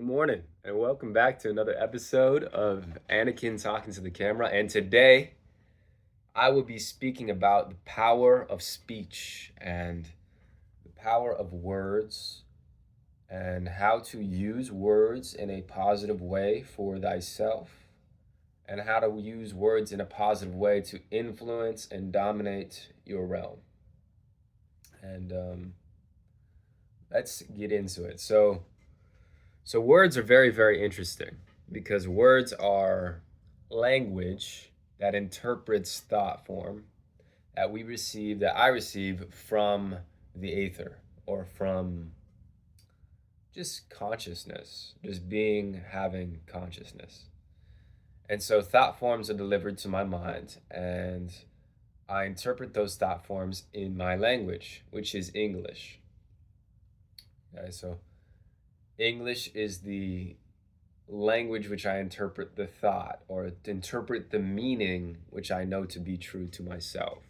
Good morning, and welcome back to another episode of Anakin Talking to the Camera. And today, I will be speaking about the power of speech and the power of words and how to use words in a positive way for thyself and how to use words in a positive way to influence and dominate your realm. And let's get into it. So words are very, very interesting because words are language that interprets thought form that I receive from the aether or from just consciousness, just being, having consciousness. And so thought forms are delivered to my mind, and I interpret those thought forms in my language, which is English. Okay, so English is the language which I interpret the thought or interpret the meaning which I know to be true to myself.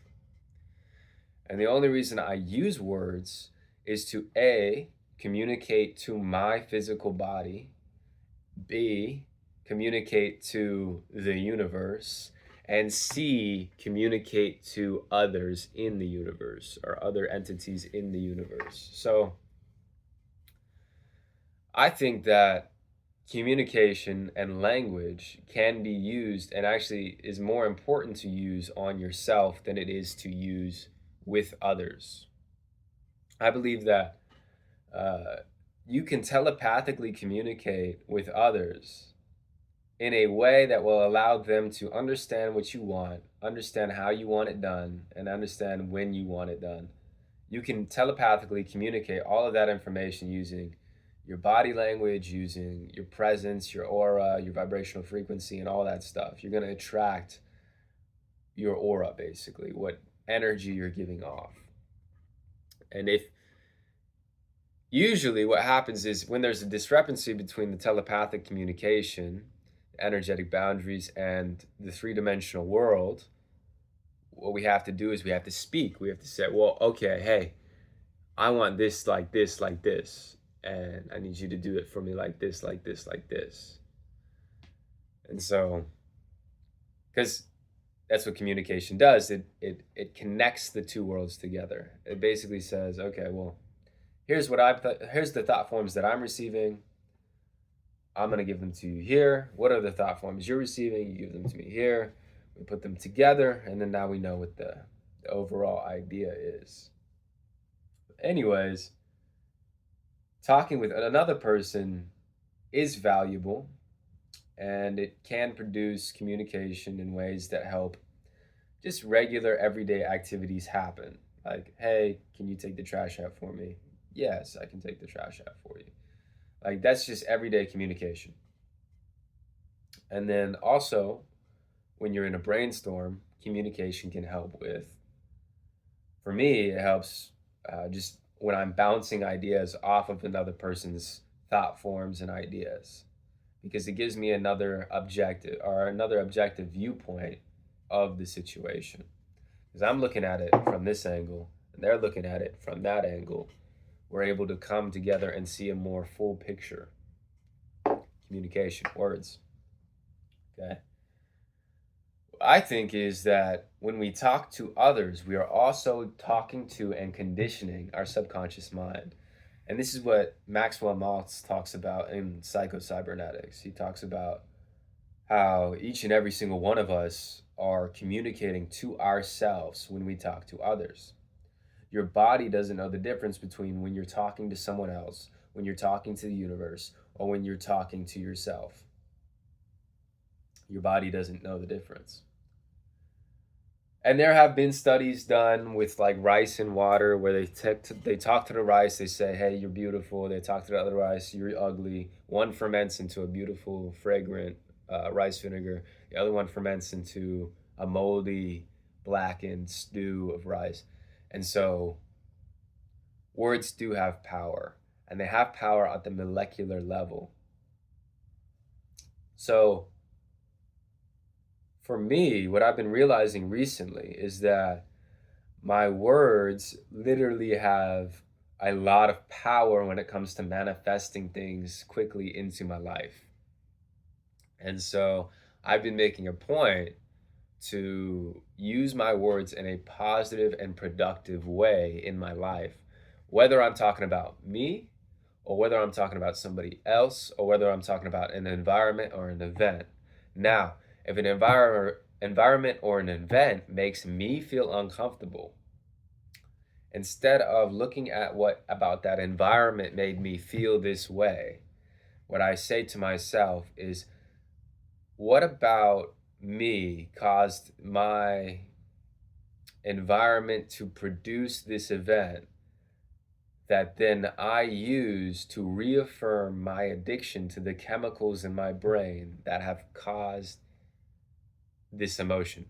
And the only reason I use words is to A, communicate to my physical body, B, communicate to the universe, and C, communicate to others in the universe or other entities in the universe. So I think that communication and language can be used and actually is more important to use on yourself than it is to use with others. I believe that uh, you can telepathically communicate with others in a way that will allow them to understand what you want, understand how you want it done, and understand when you want it done. You can telepathically communicate all of that information using your body language, using your presence, your aura, your vibrational frequency, and all that stuff. You're going to attract your aura, basically, what energy you're giving off. And if usually what happens is when there's a discrepancy between the telepathic communication, energetic boundaries, and the three-dimensional world, what we have to do is we have to speak. We have to say, well, okay, hey, I want this, like this, like this. And I need you to do it for me like this, like this, like this. And so, because that's what communication does, it connects the two worlds together. It basically says, okay, well, here's here's the thought forms that I'm receiving. I'm gonna give them to you here. What are the thought forms you're receiving? You give them to me here. We put them together, and then now we know what the overall idea is. Anyways, talking with another person is valuable and it can produce communication in ways that help just regular everyday activities happen. Like, hey, can you take the trash out for me? Yes, I can take the trash out for you. Like, that's just everyday communication. And then also, when you're in a brainstorm, communication can help with, for me, it helps just when I'm bouncing ideas off of another person's thought forms and ideas because it gives me another objective viewpoint of the situation. Because I'm looking at it from this angle and they're looking at it from that angle. We're able to come together and see a more full picture. Communication, words. Okay. What I think is that when we talk to others, we are also talking to and conditioning our subconscious mind. And this is what Maxwell Maltz talks about in Psycho-Cybernetics. He talks about how each and every single one of us are communicating to ourselves when we talk to others. Your body doesn't know the difference between when you're talking to someone else, when you're talking to the universe, or when you're talking to yourself. Your body doesn't know the difference. And there have been studies done with like rice and water where they talk to the rice, they say, hey, you're beautiful. They talk to the other rice, you're ugly. One ferments into a beautiful, fragrant rice vinegar. The other one ferments into a moldy, blackened stew of rice. And so words do have power, and they have power at the molecular level. So for me, what I've been realizing recently is that my words literally have a lot of power when it comes to manifesting things quickly into my life. And so I've been making a point to use my words in a positive and productive way in my life, whether I'm talking about me or whether I'm talking about somebody else or whether I'm talking about an environment or an event. Now, if an environment or an event makes me feel uncomfortable, instead of looking at what about that environment made me feel this way, what I say to myself is, what about me caused my environment to produce this event that then I use to reaffirm my addiction to the chemicals in my brain that have caused this emotion?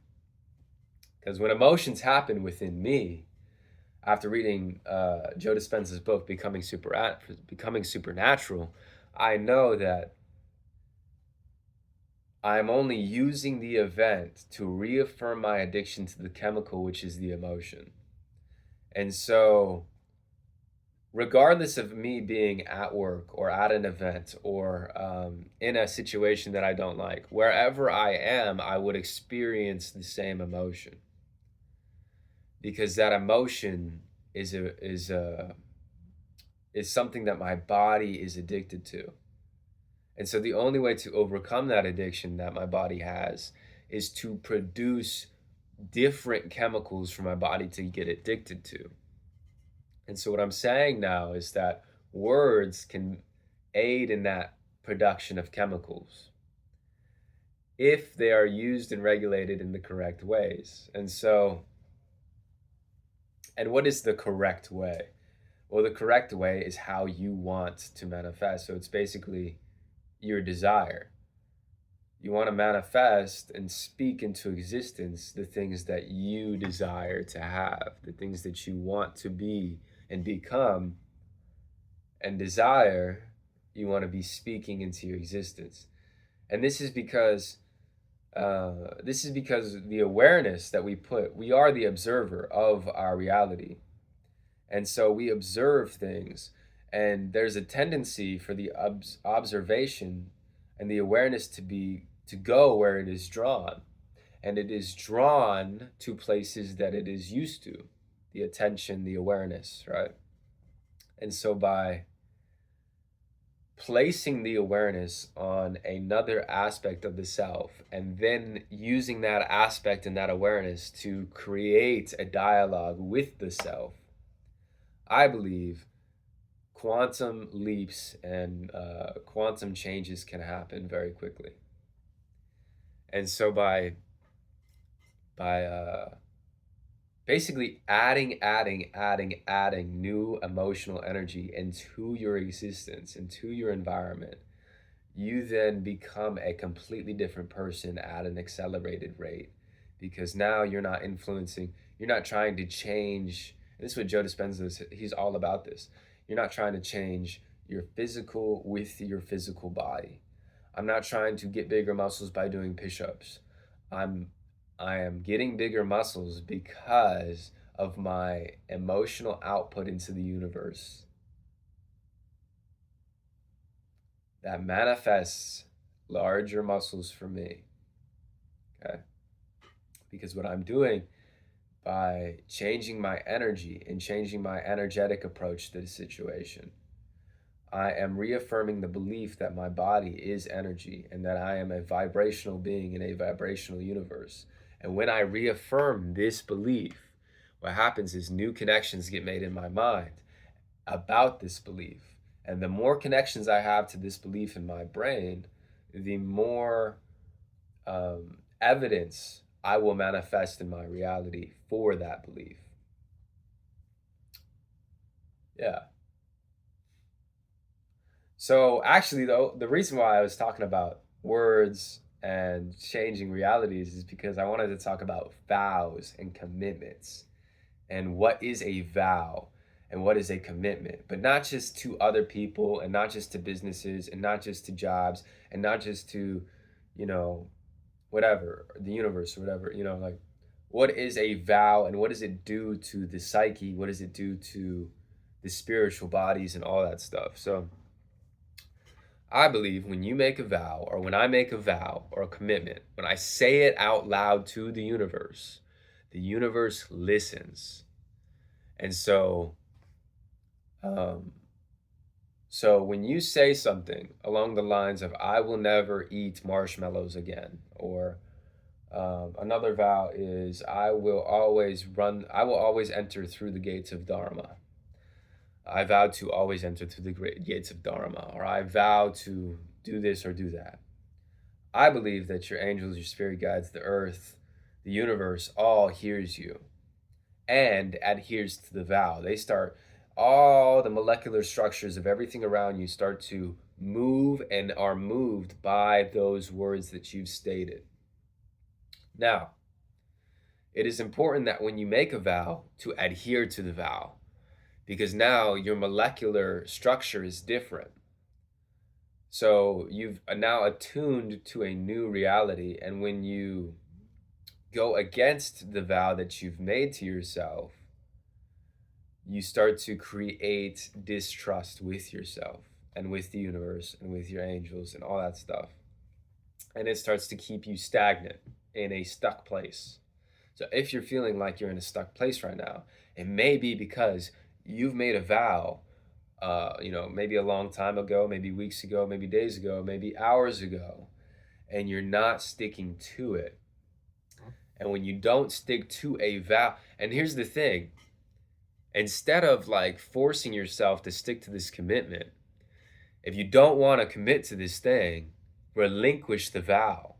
Because when emotions happen within me, after reading Joe Dispenza's book, Becoming Supernatural, I know that I'm only using the event to reaffirm my addiction to the chemical, which is the emotion. And so, regardless of me being at work or at an event or in a situation that I don't like, wherever I am, I would experience the same emotion, because that emotion is something that my body is addicted to. And so the only way to overcome that addiction that my body has is to produce different chemicals for my body to get addicted to. And so what I'm saying now is that words can aid in that production of chemicals if they are used and regulated in the correct ways. And what is the correct way? Well, the correct way is how you want to manifest. So it's basically your desire. You want to manifest and speak into existence the things that you desire to have, the things that you want to be and become and desire. You want to be speaking into your existence. And this is because the awareness that we are the observer of our reality. And so we observe things, and there's a tendency for the observation and the awareness to go where it is drawn. And it is drawn to places that it is used to, the attention, the awareness, right? And so by placing the awareness on another aspect of the self and then using that aspect and that awareness to create a dialogue with the self, I believe quantum leaps and quantum changes can happen very quickly. And so by basically adding new emotional energy into your existence, into your environment, you then become a completely different person at an accelerated rate, because now you're not trying to change. And this is what Joe Dispenza is. He's all about this. You're not trying to change your physical with your physical body. I'm not trying to get bigger muscles by doing push-ups. I am getting bigger muscles because of my emotional output into the universe that manifests larger muscles for me. Okay? Because what I'm doing by changing my energy and changing my energetic approach to the situation, I am reaffirming the belief that my body is energy and that I am a vibrational being in a vibrational universe. And when I reaffirm this belief, what happens is new connections get made in my mind about this belief. And the more connections I have to this belief in my brain, the more evidence I will manifest in my reality for that belief. Yeah. So actually, though, the reason why I was talking about words and changing realities is because I wanted to talk about vows and commitments and what is a vow and what is a commitment, but not just to other people and not just to businesses and not just to jobs and not just to, you know, whatever, the universe or whatever, like what is a vow and what does it do to the psyche? What does it do to the spiritual bodies and all that stuff. So I believe when you make a vow, or when I make a vow or a commitment, when I say it out loud to the universe listens. And um, so when you say something along the lines of, I will never eat marshmallows again, or another vow is, I will always enter through the gates of Dharma. I vow to always enter through the great gates of Dharma, or I vow to do this or do that. I believe that your angels, your spirit guides, the earth, the universe, all hears you and adheres to the vow. All the molecular structures of everything around you start to move and are moved by those words that you've stated. Now, it is important that when you make a vow to adhere to the vow, because now your molecular structure is different. So you've now attuned to a new reality. And when you go against the vow that you've made to yourself, you start to create distrust with yourself and with the universe and with your angels and all that stuff. And it starts to keep you stagnant in a stuck place. So if you're feeling like you're in a stuck place right now, it may be because you've made a vow, maybe a long time ago, maybe weeks ago, maybe days ago, maybe hours ago, and you're not sticking to it. And when you don't stick to a vow, and here's the thing, instead of like forcing yourself to stick to this commitment, if you don't want to commit to this thing, relinquish the vow.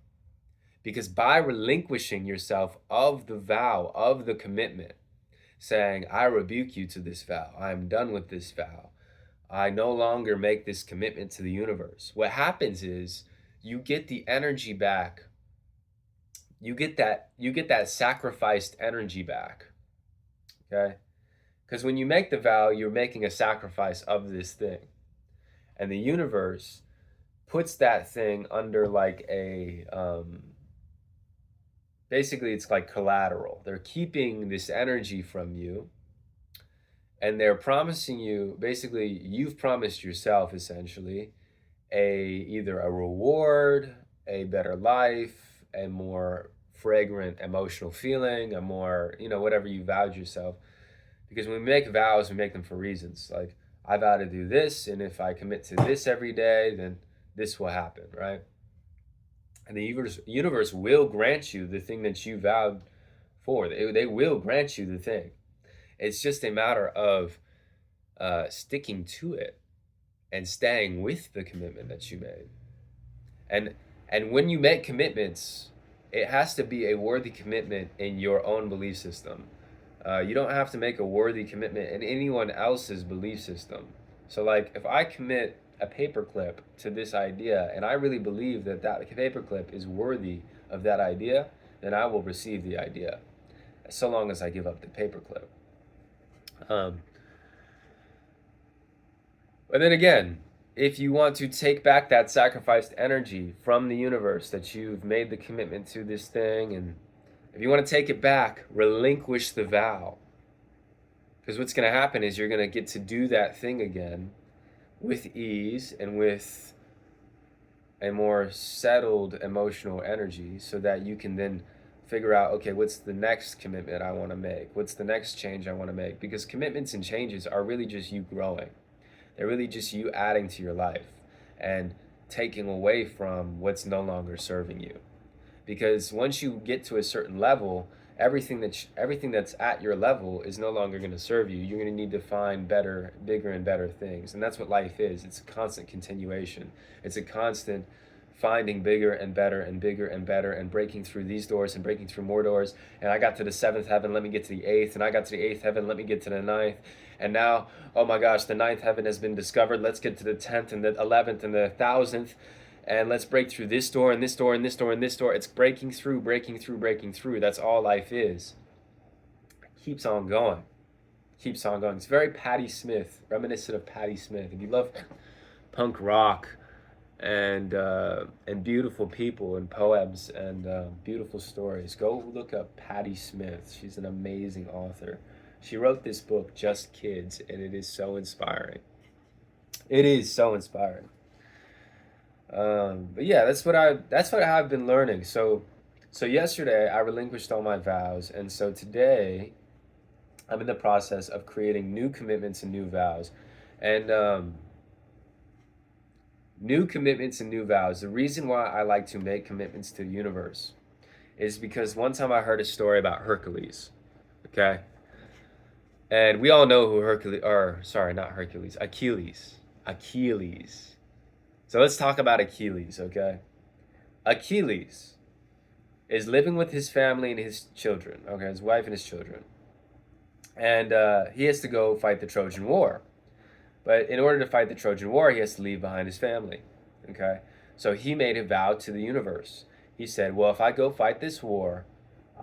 Because by relinquishing yourself of the vow, of the commitment, saying, I rebuke you to this vow, I am done with this vow, I no longer make this commitment to the universe. What happens is you get the energy back. You get that sacrificed energy back. Okay? Because when you make the vow, you're making a sacrifice of this thing. And the universe puts that thing under like basically it's like collateral. They're keeping this energy from you, and they're promising you, basically you've promised yourself essentially either a reward, a better life, a more fragrant emotional feeling, a more, whatever you vowed yourself. Because when we make vows, we make them for reasons. Like, I vow to do this, and if I commit to this every day, then this will happen, right? And the universe will grant you the thing that you vowed for. They will grant you the thing. It's just a matter of sticking to it and staying with the commitment that you made. And when you make commitments, it has to be a worthy commitment in your own belief system. You don't have to make a worthy commitment in anyone else's belief system. So like, if I commit a paperclip to this idea, and I really believe that paperclip is worthy of that idea, then I will receive the idea, so long as I give up the paperclip. But then again, if you want to take back that sacrificed energy from the universe that you've made the commitment to this thing, and if you want to take it back, relinquish the vow. Because what's going to happen is you're going to get to do that thing again with ease and with a more settled emotional energy, so that you can then figure out, okay, what's the next commitment I want to make? What's the next change I want to make? Because commitments and changes are really just you growing. They're really just you adding to your life and taking away from what's no longer serving you. Because once you get to a certain level, everything that's at your level is no longer going to serve you. You're going to need to find better, bigger and better things. And that's what life is. It's a constant continuation. It's a constant finding bigger and better and bigger and better, and breaking through these doors and breaking through more doors. And I got to the 7th heaven, let me get to the 8th. And I got to the 8th heaven, let me get to the 9th. And now, oh my gosh, the 9th heaven has been discovered. Let's get to the 10th and the 11th and the 1000th. And let's break through this door and this door and this door and this door. It's breaking through, breaking through, breaking through. That's all life is. It keeps on going. Keeps on going. It's very Patti Smith, reminiscent of Patti Smith. If you love punk rock and beautiful people and poems and beautiful stories, go look up Patti Smith. She's an amazing author. She wrote this book, Just Kids, and it is so inspiring. It is so inspiring. But yeah, that's what I've been learning. So yesterday I relinquished all my vows, and so today I'm in the process of creating new commitments and new vows, and new commitments and new vows. The reason why I like to make commitments to the universe is because one time I heard a story about Hercules. Okay, and we all know who Hercules, or sorry, not Hercules, Achilles. Achilles. So let's talk about Achilles, okay? Achilles is living with his family and his children, okay, his wife and his children. And he has to go fight the Trojan War. But in order to fight the Trojan War, he has to leave behind his family, okay? So he made a vow to the universe. He said, well, if I go fight this war,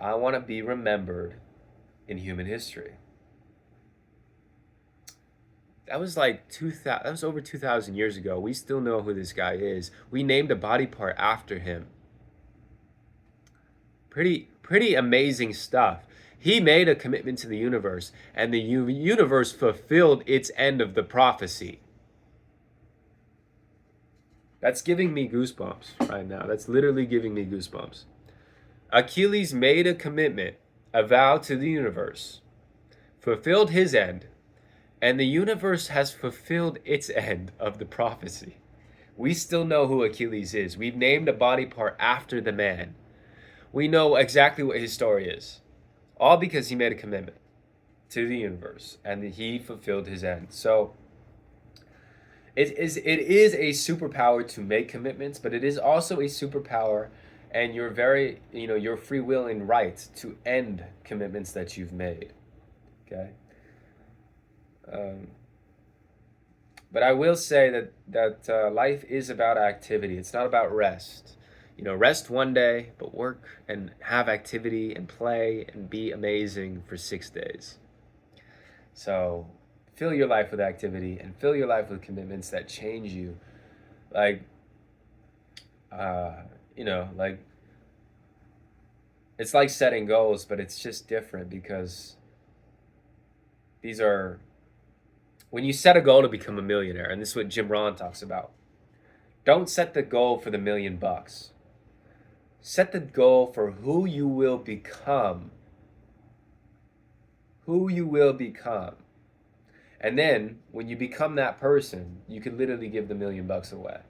I want to be remembered in human history. That was like 2000, that was over 2,000 years ago. We still know who this guy is. We named a body part after him. Pretty amazing stuff. He made a commitment to the universe, and the universe fulfilled its end of the prophecy. That's giving me goosebumps right now. That's literally giving me goosebumps. Achilles made a commitment, a vow to the universe, fulfilled his end, and the universe has fulfilled its end of the prophecy. We still know who Achilles is. We've named a body part after the man. We know exactly what his story is. All because he made a commitment to the universe and he fulfilled his end. So it is a superpower to make commitments, but it is also a superpower and your your free will and right to end commitments that you've made. Okay. But I will say that life is about activity. It's not about rest. Rest one day, but work and have activity and play and be amazing for 6 days. So fill your life with activity and fill your life with commitments that change you. Like, like it's like setting goals, but it's just different because these are, when you set a goal to become a millionaire, and this is what Jim Rohn talks about, don't set the goal for the $1,000,000. Set the goal for who you will become. Who you will become. And then, when you become that person, you can literally give the $1,000,000 away.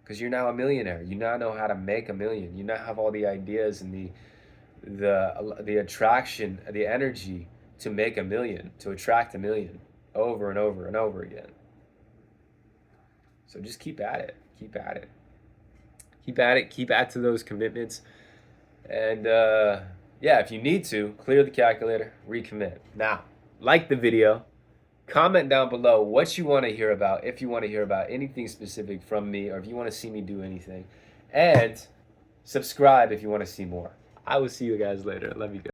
Because you're now a millionaire. You now know how to make a million. You now have all the ideas and the attraction, the energy to make a million, to attract a million over and over and over again. So just keep at it. Keep at it. Keep at it. Keep at to those commitments. And yeah, if you need to, clear the calculator, recommit. Now, like the video. Comment down below what you want to hear about, if you want to hear about anything specific from me, or if you want to see me do anything. And subscribe if you want to see more. I will see you guys later. Love you guys.